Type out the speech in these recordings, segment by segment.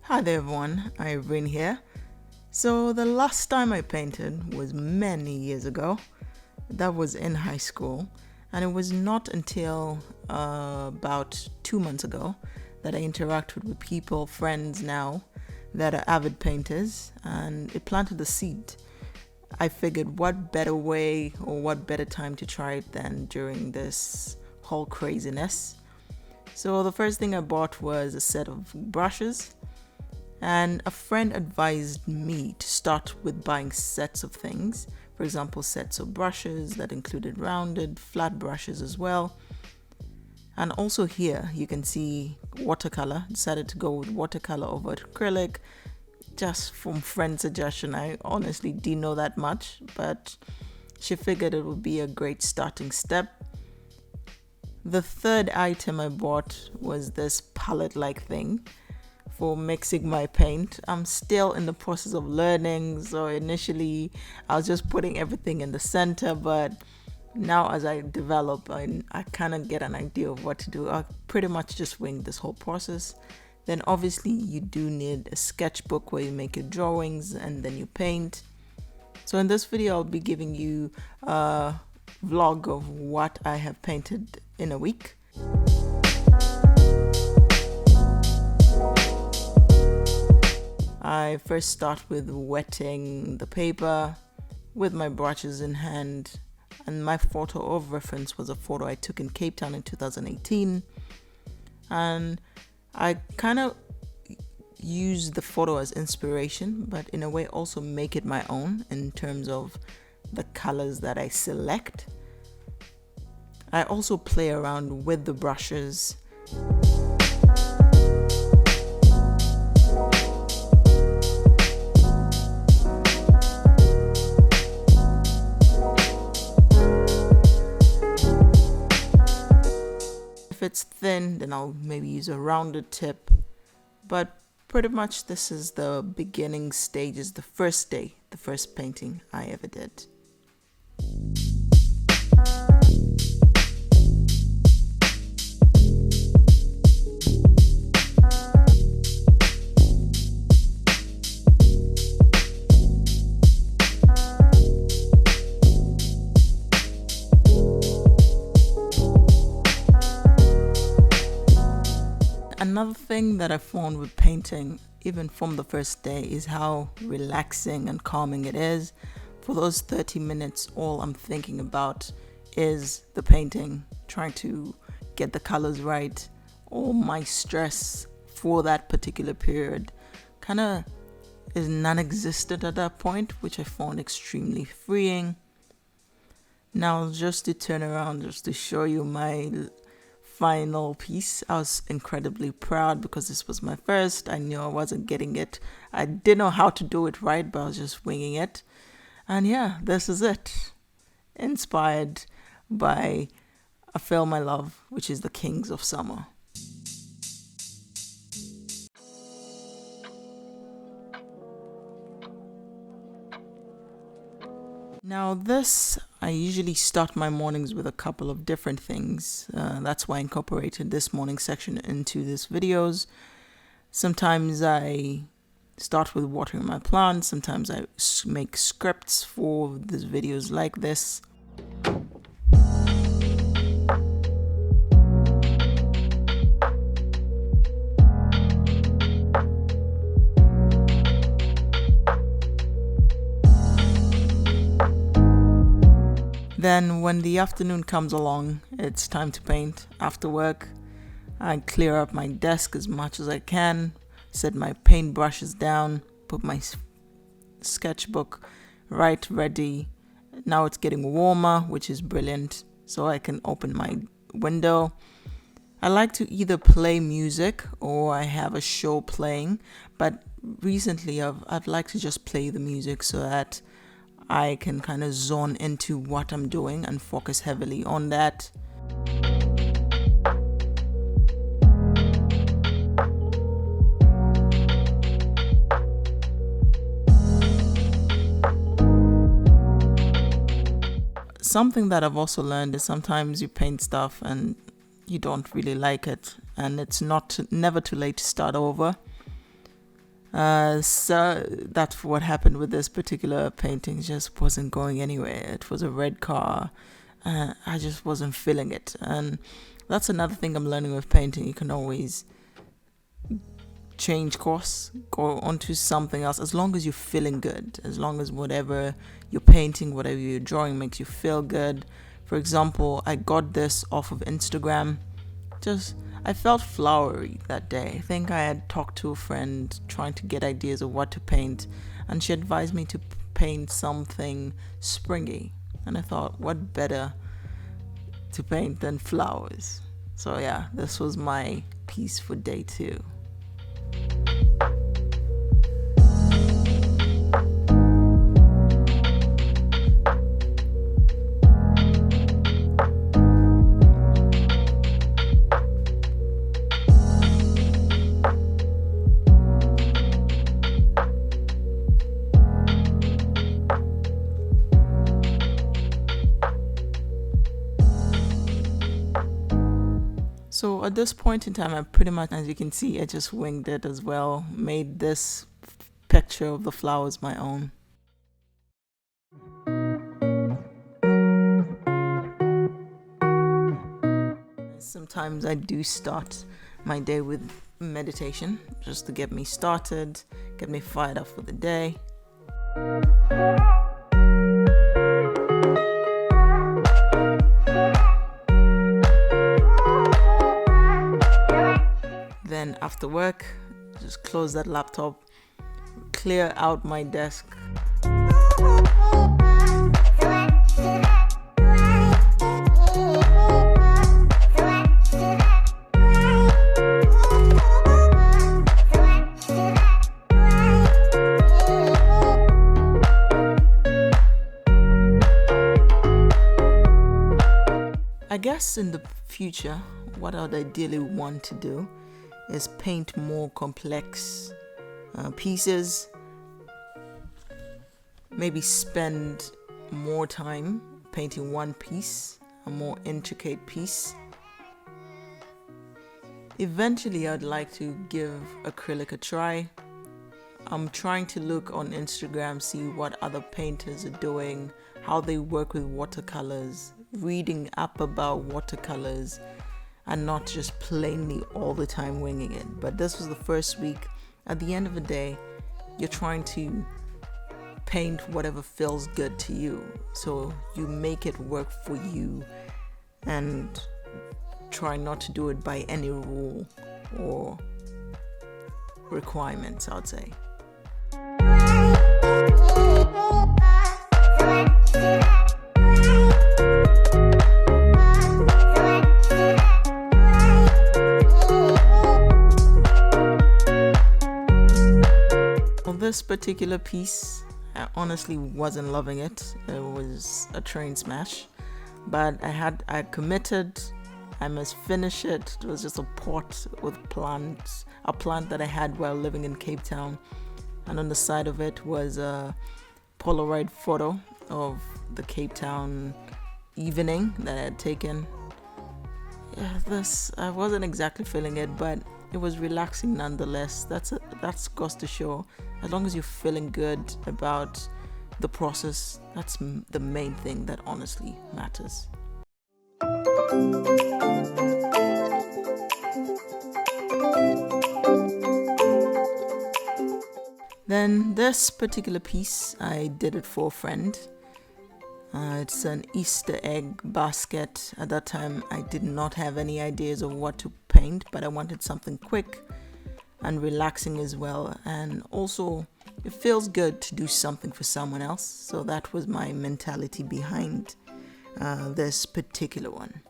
Hi there everyone, Irene here. So the last time I painted was many years ago. That was in high school, and it was not until about 2 months ago that I interacted with people, friends now, that are avid painters, and it planted the seed. I figured what better way or what better time to try it than during this whole craziness. So the first thing I bought was a set of brushes, and a friend advised me to start with buying sets of things. For example, sets of brushes that included rounded, flat brushes as well. And also here you can see watercolor. Decided to go with watercolor over acrylic, just from friend's suggestion. I honestly didn't know that much, but she figured it would be a great starting step. The third item I bought was this palette-like thing for mixing my paint. I'm still in the process of learning, so initially I was just putting everything in the center, but now as I develop, I kind of get an idea of what to do. I pretty much just wing this whole process. Then obviously you do need a sketchbook where you make your drawings and then you paint. So in this video I'll be giving you a vlog of what I have painted in a week. I first start with wetting the paper with my brushes in hand, and my photo of reference was a photo I took in Cape Town in 2018, and I kind of use the photo as inspiration, but in a way also make it my own in terms of the colors that I select. I also play around with the brushes. If it's thin, then I'll maybe use a rounded tip, but pretty much this is the beginning stages, the first day, the first painting I ever did. Another thing that I found with painting, even from the first day, is how relaxing and calming it is. For those 30 minutes, all I'm thinking about is the painting, trying to get the colors right. All my stress for that particular period kind of is non-existent at that point, which I found extremely freeing. Now, just to turn around, just to show you my final piece, I was incredibly proud because this was my first. I knew I wasn't getting it. I didn't know how to do it right, but I was just winging it. And yeah, this is it. Inspired by a film I love, which is The Kings of Summer. Now this, I usually start my mornings with a couple of different things. That's why I incorporated this morning section into these videos. Sometimes I start with watering my plants. Sometimes I make scripts for these videos like this. Then when the afternoon comes along, it's time to paint. After work, I clear up my desk as much as I can, set my paint brushes down, put my sketchbook right ready. Now it's getting warmer, which is brilliant, so I can open my window. I like to either play music or I have a show playing, but recently I've liked to just play the music so that I can kind of zone into what I'm doing and focus heavily on that. Something that I've also learned is sometimes you paint stuff and you don't really like it, and it's never too late to start over. So that's what happened with this particular painting. It just wasn't going anywhere. It was a red car. I just wasn't feeling it. And that's another thing I'm learning with painting. You can always change course, go onto something else, as long as you're feeling good, as long as whatever you're painting, whatever you're drawing makes you feel good. For example, I got this off of Instagram. I felt flowery that day. I think I had talked to a friend trying to get ideas of what to paint, and she advised me to paint something springy. And I thought, what better to paint than flowers? So yeah, this was my piece for day 2. So at this point in time, I pretty much, as you can see, I just winged it as well, made this picture of the flowers my own. Sometimes I do start my day with meditation, just to get me started, get me fired up for the day. Then after work, just close that laptop, clear out my desk. I guess in the future, what I'd ideally want to do is paint more complex pieces, maybe spend more time painting one piece, a more intricate piece. Eventually I'd like to give acrylic a try. I'm trying to look on Instagram, see what other painters are doing, how they work with watercolors, reading up about watercolors, and not just plainly all the time winging it. But this was the first week. At the end of the day, you're trying to paint whatever feels good to you. So you make it work for you and try not to do it by any rule or requirements, I'd say. This particular piece, I honestly wasn't loving it. It was a train smash, but I committed. I must finish it. It was just a pot with plants, a plant that I had while living in Cape Town, and on the side of it was a Polaroid photo of the Cape Town evening that I had taken. Yeah, I wasn't exactly feeling it, but it was relaxing nonetheless. That's goes to show, as long as you're feeling good about the process, that's the main thing that honestly matters. Then this particular piece, I did it for a friend. It's an Easter egg basket. At that time, I did not have any ideas of what to paint, but I wanted something quick and relaxing as well. And also, it feels good to do something for someone else. So that was my mentality behind this particular one.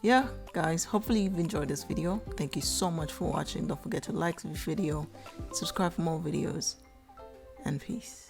Yeah, guys, hopefully you've enjoyed this video. Thank you so much for watching. Don't forget to like the video, subscribe for more videos, and peace.